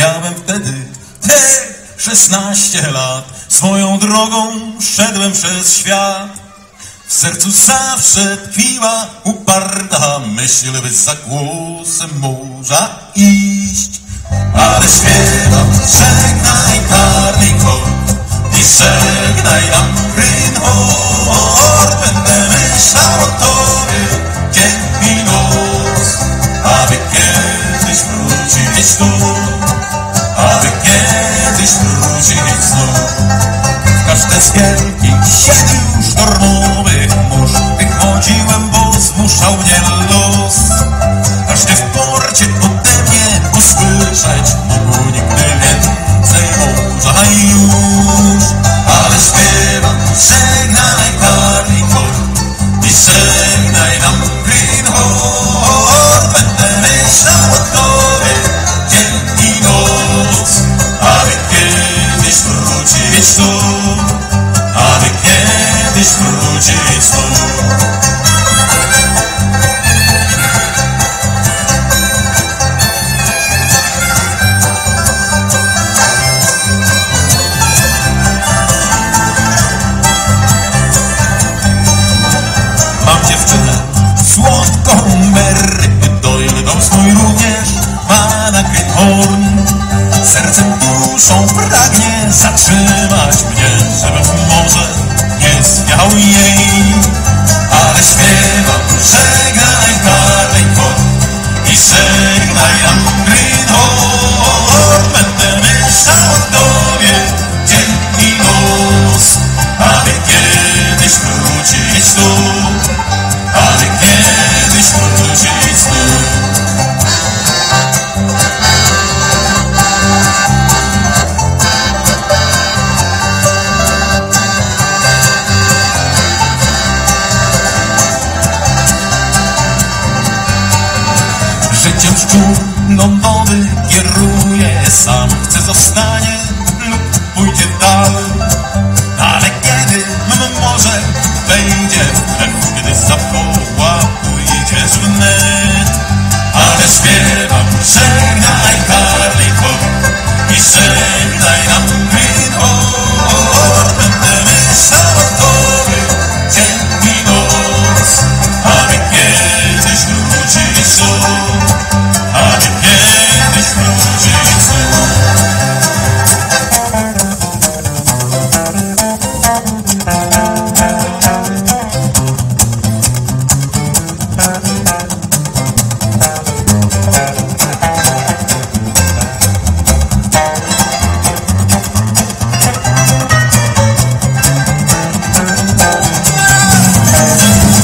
Miałem wtedy te 16 lat, swoją drogą szedłem przez świat. W sercu zawsze tkwiła uparta myśl, by za głosem morza iść. Ale śpiewam, żegnaj Carlingford i żegnaj nam Greenhorn. Będę myślał o tobie dzień i noc, aby kiedyś wrócić tu, aby kiedyś wrócić znów. W każde z wielkich siedmiu sztormowych mórz wychodziłem, bo zmuszał mnie los. Każdy w porcie ode mnie usłyszeć mógł nigdy więcej morza już. Ale śpiewam, żegnaj Carlingford i żegnaj nam Greenhorn. Będę myślał o tobie dzień i noc, aby kiedyś wrócić tu, aby kiedyś wrócić tu. Mam dziewczynę słodką Mary Doyle, dom swój również ma na Greenhorn. Sercem, duszą pragnie zatrzymać mnie, żebym może nie zwiał jej. Ale śpiewam, żegnaj Carlingford i żegnaj nam Greenhorn. Będę myślał o tobie dzień i noc, aby kiedyś wrócić tu, aby kiedyś wrócić tu. Życiem szczur lądowy kieruje sam, chce zostanie lub pójdzie w dal. Ale kiedy może wejdzie w krew, gdy zawoła pójdziesz wnet. Ale śpiewam, żegnaj Carlingford i żegnaj nam Greenhorn. Będę myślał o tobie dzień i noc, aby kiedyś wrócić tu, aby kiedyś wrócić tu.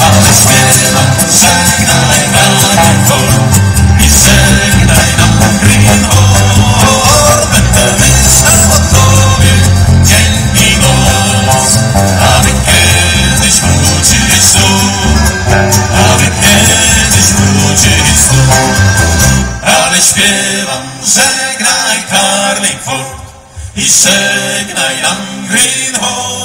Ale śpiewam, żegnaj Carlingford i żegnaj nam Greenhorn. Będę myślał o tobie dzień i noc, aby kiedyś wrócić tu, aby kiedyś wrócić tu. Ale śpiewam, żegnaj Carlingford i żegnaj nam Greenhorn.